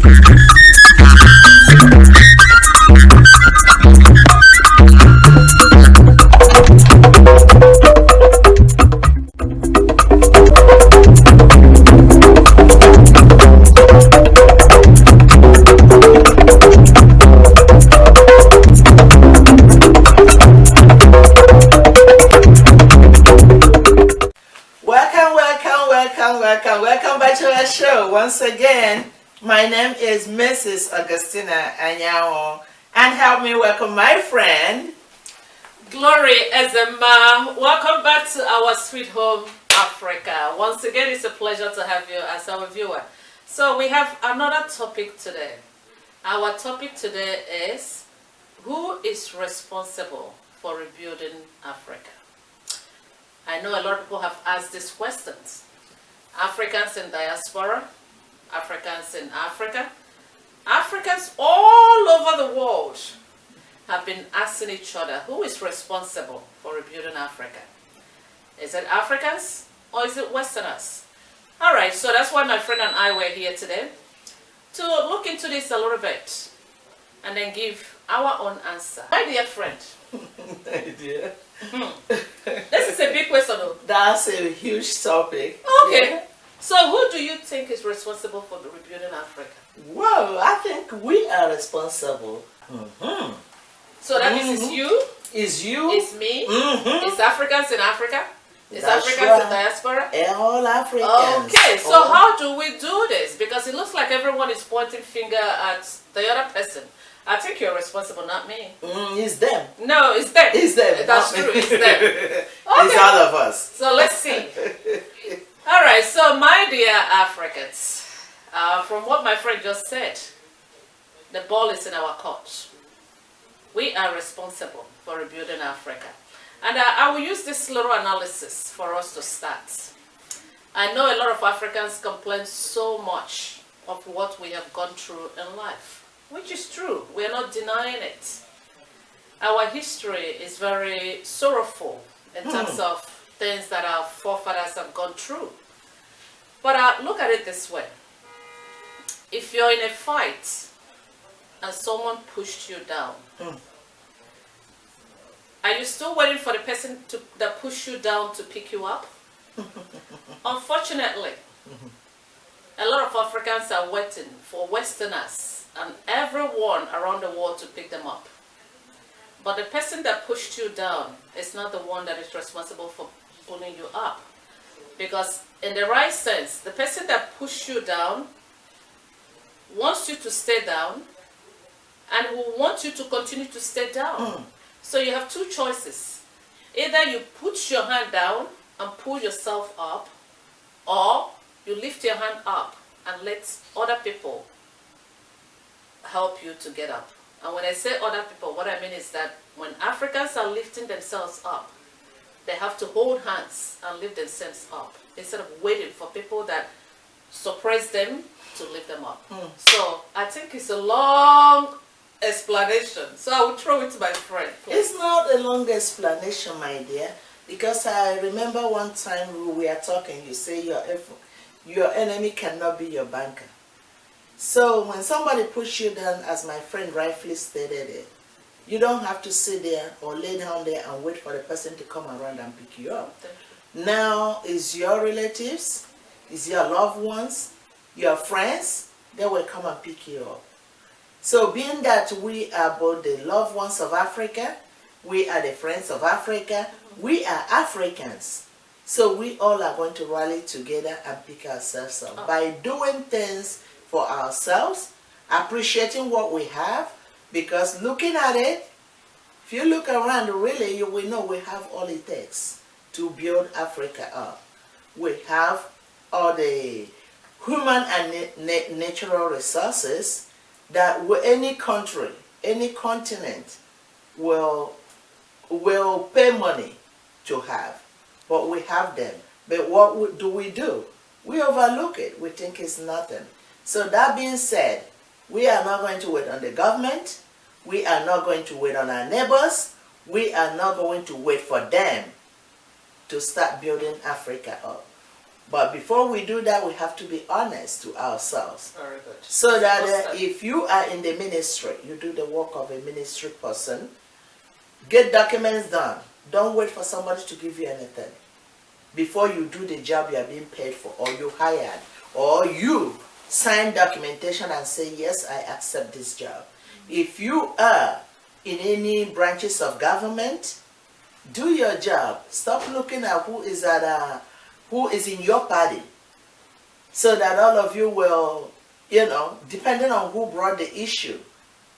Welcome back to our show. Once again, my name is Mrs. Augustina and help me welcome my friend Glory Ezema. Welcome back to our sweet home, Africa. Once again, it's a pleasure to have you as our viewer. So we have another topic today. Our topic today is who is responsible for rebuilding Africa? I know a lot of people have asked these questions. Africans in diaspora, Africans in Africa, Africans all over the world have been asking each other, who is responsible for rebuilding Africa? Is it Africans or is it Westerners? All right, so that's why my friend and I were here today to look into this a little bit and then give our own answer. My dear friend. My dear. This is a big question. That's a huge topic. Okay. Yeah. So who do you think is responsible for the rebuilding Africa? Well, I think we are responsible. So that means it's you? It's you? It's me? It's Africans in Africa? It's That's Africans right. in diaspora? All Africans. Okay, so how do we do this? Because it looks like everyone is pointing finger at the other person. I think you're responsible, not me. It's them. No, it's them. It's them. That's true, it's them. Okay. It's all of us. So let's see. All right, so my dear Africans, from what my friend just said, the ball is in our court. We are responsible for rebuilding Africa. And I will use this little analysis for us to start. I know a lot of Africans complain so much of what we have gone through in life, which is true. We are not denying it. Our history is very sorrowful in terms of things that our forefathers have gone through. But look at it this way. If you're in a fight and someone pushed you down, are you still waiting for the person that pushed you down to pick you up? Unfortunately, a lot of Africans are waiting for Westerners and everyone around the world to pick them up. But the person that pushed you down is not the one that is responsible for pulling you up. Because in the right sense, the person that pushed you down wants you to stay down and will want you to continue to stay down. So you have two choices. Either you put your hand down and pull yourself up, or you lift your hand up and let other people help you to get up. And when I say other people, what I mean is that when Africans are lifting themselves up, they have to hold hands and lift themselves up instead of waiting for people that suppress them to lift them up. So I think it's a long explanation. So I will throw it to my friend. Please. It's not a long explanation, my dear, because I remember one time we were talking, you say your enemy cannot be your banker. So when somebody pushes you down, as my friend rightfully stated it, you don't have to sit there or lay down there and wait for the person to come around and pick you up. Now it's your relatives, it's your loved ones, your friends, they will come and pick you up. So being that we are both the loved ones of Africa, we are the friends of Africa, we are Africans. So we all are going to rally together and pick ourselves up by doing things for ourselves, appreciating what we have, because looking at it, if you look around, really, you will know we have all it takes to build Africa up. We have all the human and natural resources that any country, any continent will pay money to have. But we have them. But what do? We overlook it. We think it's nothing. So that being said, we are not going to wait on the government. We are not going to wait on our neighbors. We are not going to wait for them to start building Africa up. But before we do that, we have to be honest to ourselves. Very good. So that if you are in the ministry, you do the work of a ministry person, get documents done. Don't wait for somebody to give you anything. Before you do the job you are being paid for, or you hired, or you sign documentation and say, yes, I accept this job. If you are in any branches of government, do your job. Stop looking at who is in your party, so that all of you will, depending on who brought the issue,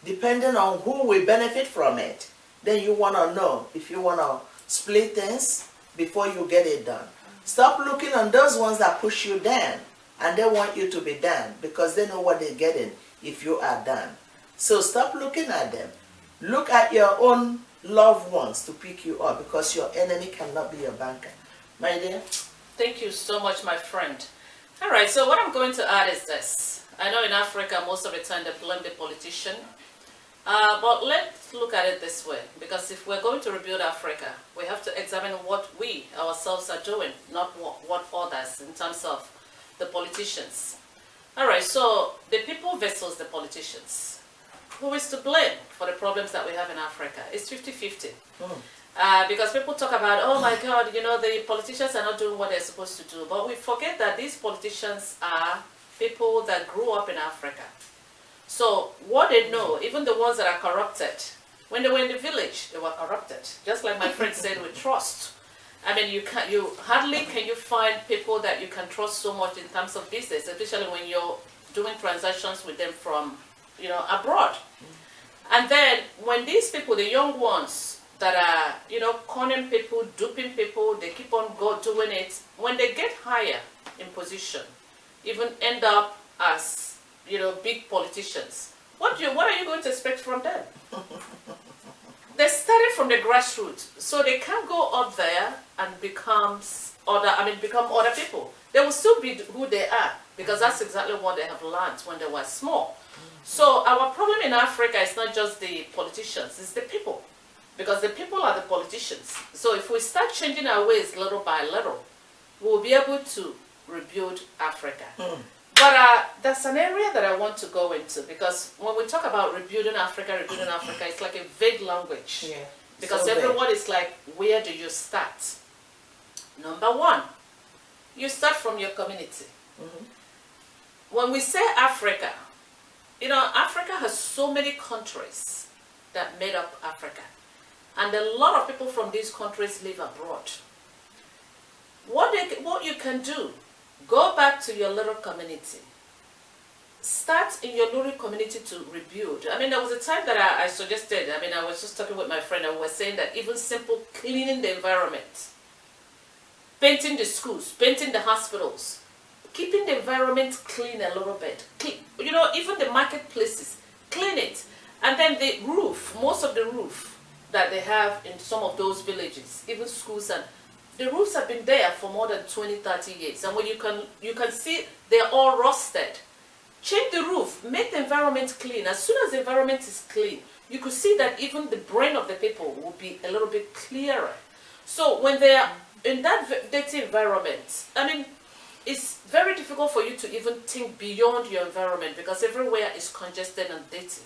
depending on who will benefit from it, then you want to know if you want to split things before you get it done. Stop looking on those ones that push you down, and they want you to be down because they know what they're getting if you are down. So stop looking at them. Look at your own loved ones to pick you up, because your enemy cannot be your banker. My dear? Thank you so much, my friend. All right, so what I'm going to add is this. I know in Africa, most of the time they blame the politician. But let's look at it this way, because if we're going to rebuild Africa, we have to examine what we ourselves are doing, not what others, in terms of the politicians. All right, so the people versus the politicians. Who is to blame for the problems that we have in Africa? It's 50-50. Because people talk about, oh my God, the politicians are not doing what they're supposed to do. But we forget that these politicians are people that grew up in Africa. So what they know, even the ones that are corrupted, when they were in the village, they were corrupted. Just like my friend said with trust. I mean, you hardly can you find people that you can trust so much in terms of business, especially when you're doing transactions with them from, abroad. And then when these people, the young ones that are, conning people, duping people, they keep on doing it, when they get higher in position, even end up as big politicians. What are you going to expect from them? They started from the grassroots, so they can't go up there and become other people. They will still be who they are, because that's exactly what they have learned when they were small. So our problem in Africa is not just the politicians, it's the people, because the people are the politicians. So if we start changing our ways little by little, we'll be able to rebuild Africa. But that's an area that I want to go into, because when we talk about rebuilding Africa, it's like a vague language. Yeah. Because So everyone is like, where do you start? Number one, you start from your community. When we say Africa, Africa has so many countries that made up Africa. And a lot of people from these countries live abroad. What you can do, go back to your little community. Start in your little community to rebuild. I mean, there was a time that I suggested, I was just talking with my friend, and we were saying that even simple cleaning the environment, painting the schools, painting the hospitals, keeping the environment clean a little bit. Even the marketplaces, clean it. And then the roof, most of the roof that they have in some of those villages, even schools, and the roofs have been there for more than 20, 30 years. And when you can see they're all rusted. Change the roof, make the environment clean. As soon as the environment is clean, you could see that even the brain of the people will be a little bit clearer. So when they are in that dirty environment, it's very difficult for you to even think beyond your environment, because everywhere is congested and dirty.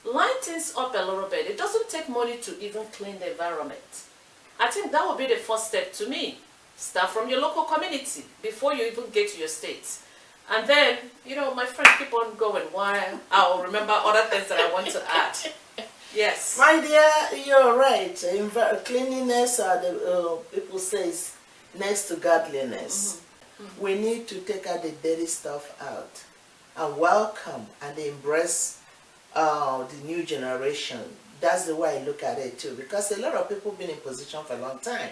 Line things up a little bit. It doesn't take money to even clean the environment. I think that would be the first step to me. Start from your local community before you even get to your states. And then, my friend, keep on going while I'll remember other things that I want to add. Yes. My dear, you're right. Cleanliness, people say, is next to godliness. We need to take out the dirty stuff out and welcome and embrace the new generation. That's the way I look at it too, because a lot of people have been in position for a long time,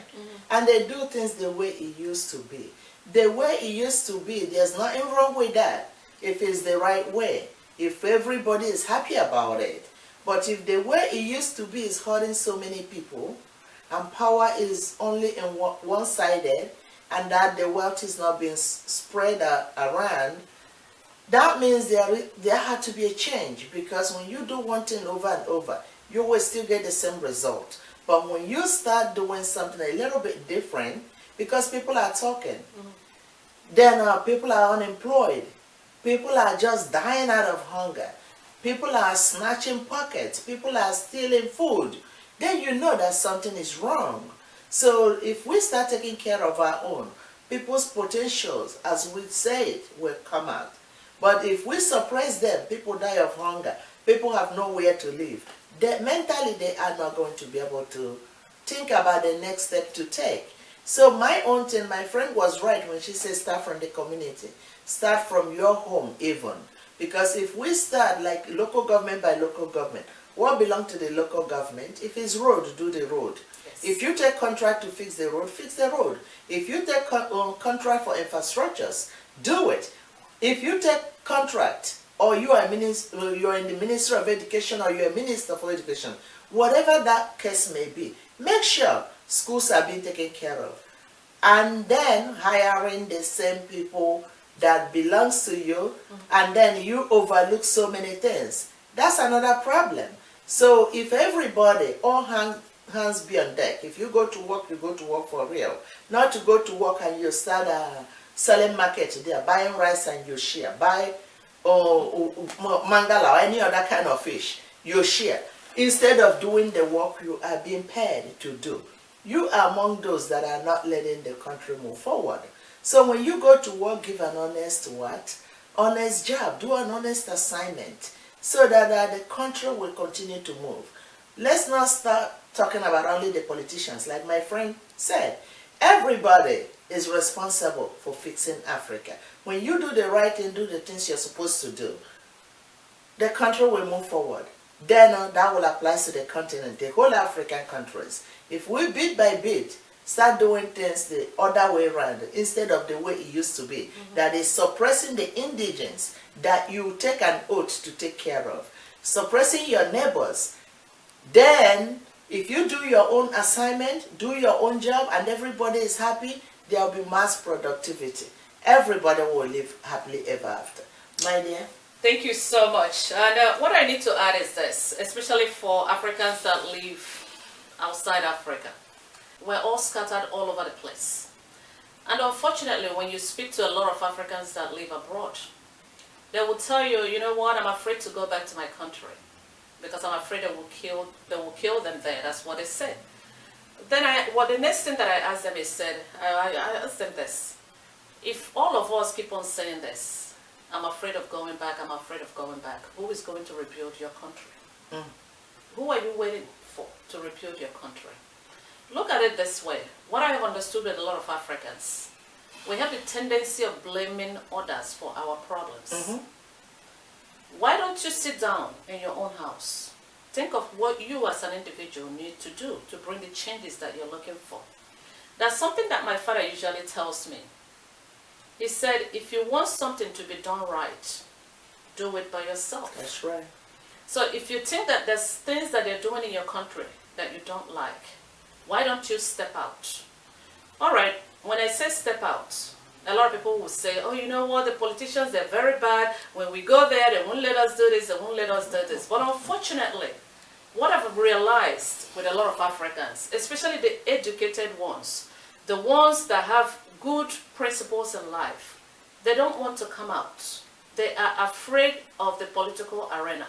and they do things the way it used to be. The way it used to be, there's nothing wrong with that if it's the right way, if everybody is happy about it. But if the way it used to be is hurting so many people, and power is only in one-sided, and that the wealth is not being spread around, that means there had to be a change, because when you do one thing over and over, you will still get the same result. But when you start doing something a little bit different, because people are talking, then people are unemployed. People are just dying out of hunger. People are snatching pockets. People are stealing food. Then you know that something is wrong. So if we start taking care of our own, people's potentials, as we said, will come out. But if we suppress them, people die of hunger. People have nowhere to live. Mentally, they are not going to be able to think about the next step to take. So my own thing, my friend was right when she said start from the community. Start from your home even. Because if we start like local government by local government, what belongs to the local government? If it's road, do the road. Yes. If you take contract to fix the road, fix the road. If you take contract for infrastructures, do it. If you take contract, or you are you're in the Ministry of Education, or you're a Minister for Education, whatever that case may be, make sure schools are being taken care of. And then hiring the same people that belongs to you, and then you overlook so many things. That's another problem. So if everybody, all hands be on deck, if you go to work, you go to work for real. Not to go to work and you start selling market there, buying rice and you share, buy mangala or any other kind of fish, you share. Instead of doing the work you are being paid to do. You are among those that are not letting the country move forward. So when you go to work, give an honest what? Honest job, do an honest assignment so that the country will continue to move. Let's not start talking about only the politicians. Like my friend said, everybody is responsible for fixing Africa. When you do the right thing, do the things you're supposed to do, the country will move forward. Then that will apply to the continent, the whole African countries. If we bit by bit start doing things the other way around instead of the way it used to be, that is suppressing the indigents that you take an oath to take care of, suppressing your neighbors, then if you do your own assignment, do your own job, and everybody is happy, there will be mass productivity. Everybody will live happily ever after. My dear? Thank you so much. And what I need to add is this, especially for Africans that live outside Africa. We're all scattered all over the place. And unfortunately, when you speak to a lot of Africans that live abroad, they will tell you, you know what, I'm afraid to go back to my country because I'm afraid they will kill them there. That's what they said. Then the next thing that I asked them is I asked them this. If all of us keep on saying this, I'm afraid of going back, I'm afraid of going back, who is going to rebuild your country? Who are you waiting for to rebuild your country? Look at it this way. What I have understood with a lot of Africans, we have the tendency of blaming others for our problems. Why don't you sit down in your own house? Think of what you as an individual need to do to bring the changes that you're looking for. That's something that my father usually tells me. He said, if you want something to be done right, do it by yourself. That's right. So if you think that there's things that they're doing in your country that you don't like, why don't you step out? All right, when I say step out, a lot of people will say, oh, you know what, the politicians, they're very bad. When we go there, they won't let us do this, they won't let us do this. But unfortunately, what I've realized with a lot of Africans, especially the educated ones, the ones that have good principles in life, they don't want to come out. They are afraid of the political arena.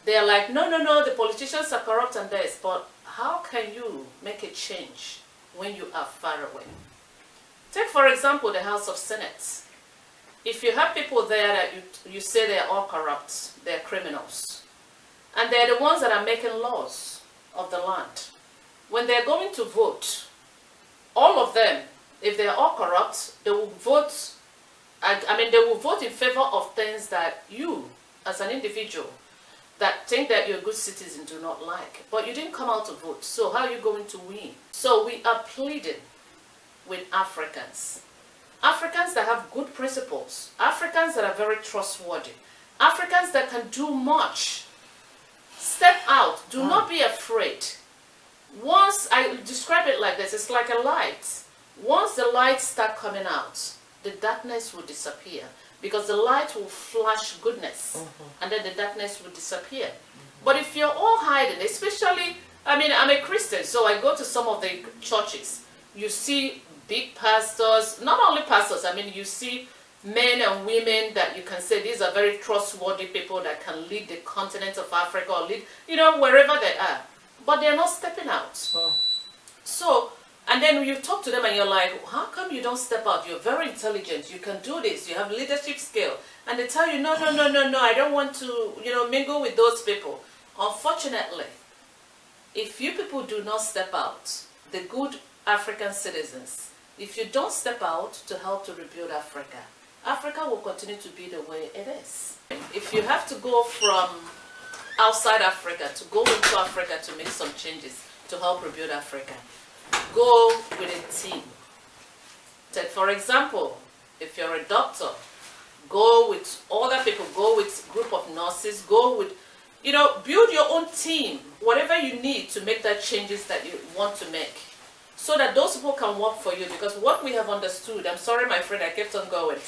They are like, no, no, no, the politicians are corrupt and this, but how can you make a change when you are far away? Take, for example, the House of Senate. If you have people there that you say they are all corrupt, they're criminals, and they're the ones that are making laws of the land, when they're going to vote, all of them, if they're all corrupt, they will vote, they will vote in favor of things that you, as an individual, that think that you're a good citizen do not like. But you didn't come out to vote, so how are you going to win? So we are pleading with Africans. Africans that have good principles. Africans that are very trustworthy. Africans that can do much. Step out. Do not be afraid. Once, I describe it like this, it's like a light. Once the lights start coming out, the darkness will disappear. Because the light will flash goodness, and then the darkness will disappear. But if you're all hiding, especially, I'm a Christian, so I go to some of the churches, you see big pastors, not only pastors, I mean, you see men and women that you can say these are very trustworthy people that can lead the continent of Africa or lead, you know, wherever they are. But they're not stepping out. Oh. So, and then you talk to them and you're like, how come you don't step out? You're very intelligent. You can do this. You have leadership skill. And they tell you, no, no, no, no, no, I don't want to, you know, mingle with those people. Unfortunately, if you people do not step out, the good African citizens, if you don't step out to help to rebuild Africa, Africa will continue to be the way it is. If you have to go from outside Africa to go into Africa to make some changes to help rebuild Africa, go with a team. Take, for example, if you're a doctor, go with other people, go with a group of nurses, go with, you know, build your own team, whatever you need to make that changes that you want to make, so that those people can work for you. Because what we have understood, I'm sorry my friend, I kept on going.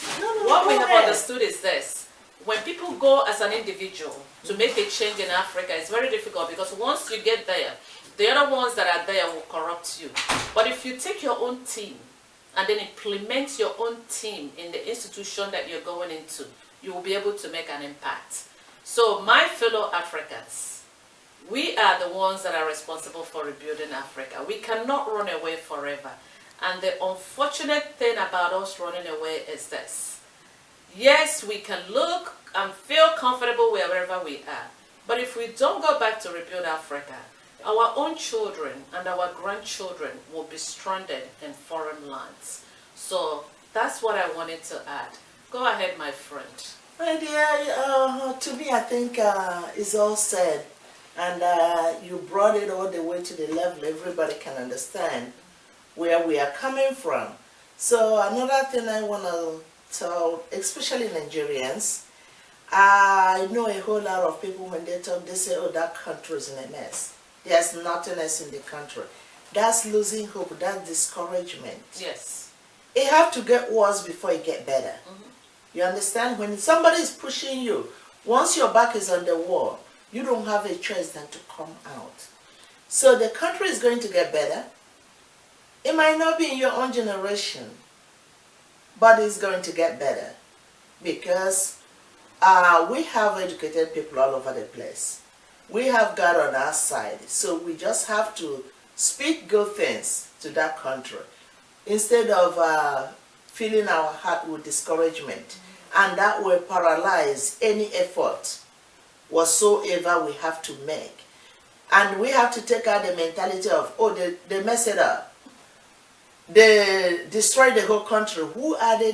What we have understood is this: when people go as an individual to make a change in Africa, it's very difficult, because once you get there, the other ones that are there will corrupt you. But if you take your own team and then implement your own team in the institution that you're going into, you will be able to make an impact. So my fellow Africans, we are the ones that are responsible for rebuilding Africa. We cannot run away forever. And the unfortunate thing about us running away is this: yes, we can look and feel comfortable wherever we are, but if we don't go back to rebuild Africa, our own children and our grandchildren will be stranded in foreign lands. So that's what I wanted to add. Go ahead, my friend. My dear, to me, I think it's all said. And you brought it all the way to the level everybody can understand where we are coming from. So another thing I want to tell, especially Nigerians, I know a whole lot of people, when they talk, they say, oh, that country is in a mess. There's nothing else in the country. That's losing hope. That's discouragement. Yes. It have to get worse before it get better. You understand? When somebody is pushing you, once your back is on the wall, you don't have a choice than to come out. So the country is going to get better. It might not be in your own generation, but it's going to get better, because we have educated people all over the place. We have God on our side, so we just have to speak good things to that country instead of filling our heart with discouragement, and that will paralyze any effort whatsoever we have to make. And we have to take out the mentality of, oh, they mess it up, they destroyed the whole country. Who are they?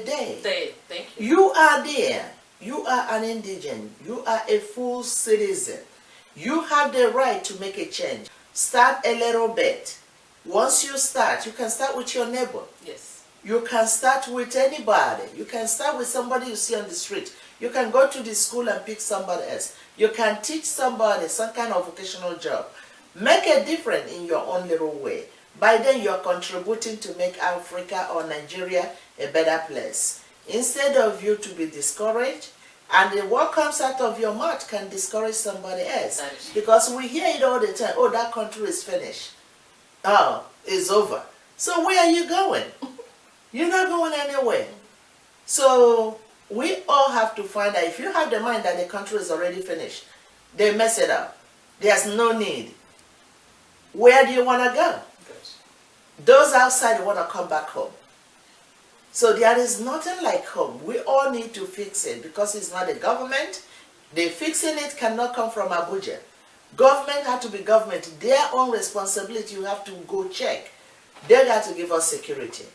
Thank you. You are there. You are an indigent. You are a full citizen. You have the right to make a change. Start a little bit. Once you start, you can start with your neighbor. Yes. You can start with anybody. You can start with somebody you see on the street. You can go to the school and pick somebody else. You can teach somebody some kind of vocational job. Make a difference in your own little way. By then you're contributing to make Africa or Nigeria a better place. Instead of you to be discouraged, and the what comes out of your mouth can discourage somebody else. Because we hear it all the time, oh, that country is finished. Oh, it's over. So where are you going? You're not going anywhere. So we all have to find out, if you have the mind that the country is already finished, they mess it up. There's no need. Where do you want to go? Those outside want to come back home. So there is nothing like home. We all need to fix it, because it's not the government. The fixing it cannot come from Abuja. Government have to be government. Their own responsibility, you have to go check. They got to give us security.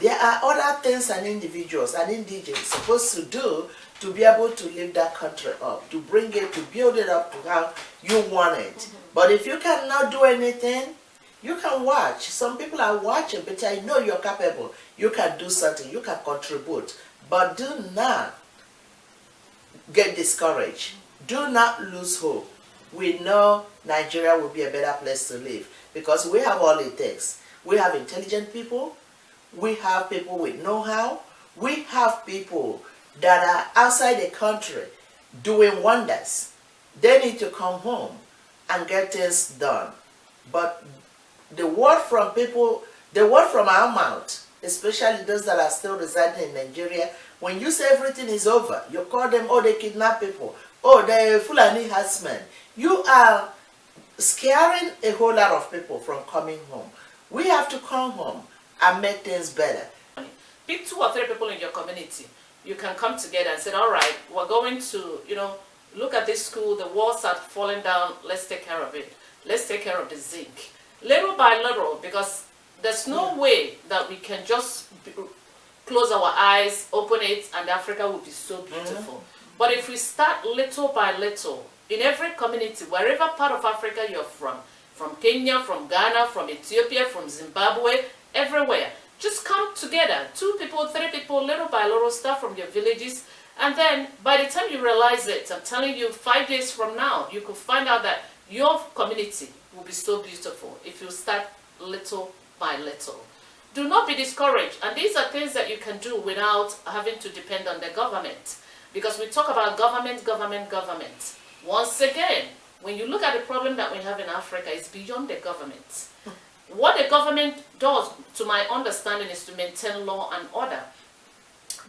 There are other things an individuals, an indigent supposed to do to be able to lift that country up, to bring it, to build it up to how you want it. But if you cannot do anything, you can watch. Some people are watching, but I know you're capable. You can do something. You can contribute. But do not get discouraged. Do not lose hope. We know Nigeria will be a better place to live, because we have all it takes. We have intelligent people. We have people with know-how. We have people that are outside the country doing wonders. They need to come home and get things done. But the word from people, the word from our mouth especially those that are still residing in Nigeria, when you say everything is over, you call them, oh, they kidnap people, oh, they're Fulani herdsmen. You are scaring a whole lot of people from coming home. We have to come home and make things better. Pick 2 or 3 people in your community. You can come together and say, all right, we're going to, look at this school, the walls are falling down, let's take care of it. Let's take care of the zinc. Little by little, because there's no way that we can just close our eyes, open it, and Africa will be so beautiful. But if we start little by little, in every community, wherever part of Africa you're from Kenya, from Ghana, from Ethiopia, from Zimbabwe, everywhere, just come together, 2 people, 3 people, little by little, start from your villages, and then by the time you realize it, I'm telling you, 5 days from now, you could find out that your community will be so beautiful if you start little by little. Do not be discouraged, and these are things that you can do without having to depend on the government, because we talk about government. Once again, when you look at the problem that we have in Africa, it's beyond the government. What the government does, to my understanding, is to maintain law and order.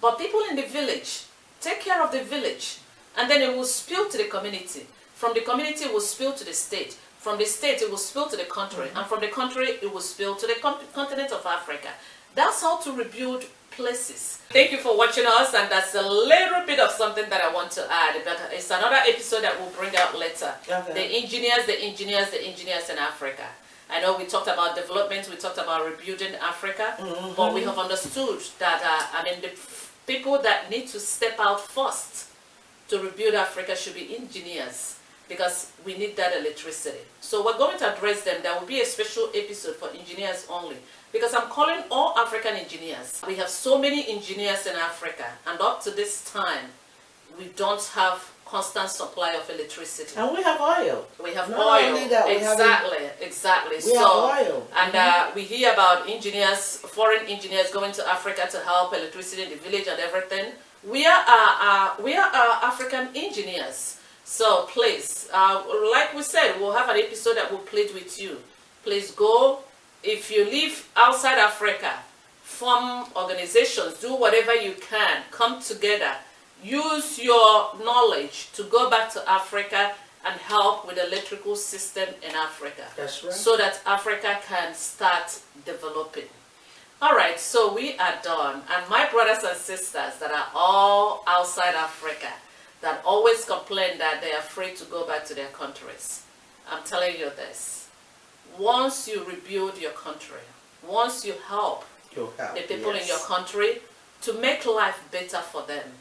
But people in the village, take care of the village, and then it will spill to the community. From the community, it will spill to the state. From the state, it will spill to the country. And from the country, it will spill to the continent of Africa. That's how to rebuild places. Thank you for watching us, and that's a little bit of something that I want to add. But it's another episode that we'll bring out later. Okay. The engineers in Africa. I know we talked about development, we talked about rebuilding Africa, but we have understood that, the people that need to step out first to rebuild Africa should be engineers, because we need that electricity. So we're going to address them. There will be a special episode for engineers only, because I'm calling all African engineers. We have so many engineers in Africa, and up to this time, we don't have constant supply of electricity. And we have oil. We have oil. Exactly. We have oil. And we hear about engineers, foreign engineers going to Africa to help electricity in the village and everything. We are African engineers. So please, like we said, we'll have an episode that will plead with you. Please go. If you live outside Africa, form organizations, do whatever you can, come together. Use your knowledge to go back to Africa and help with the electrical system in Africa. That's right. So that Africa can start developing. All right, so we are done. And my brothers and sisters that are all outside Africa, that always complain that they are afraid to go back to their countries, I'm telling you this. Once you rebuild your country, once you help the people in your country to make life better for them,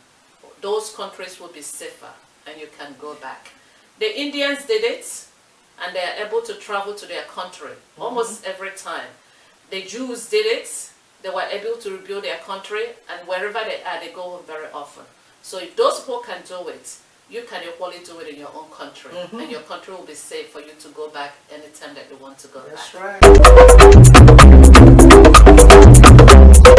those countries will be safer and you can go back. The Indians did it, and they are able to travel to their country almost every time. The Jews did it, they were able to rebuild their country, and wherever they are, they go home very often. So if those people can do it, you can equally do it in your own country, and your country will be safe for you to go back anytime that you want to go back. That's right.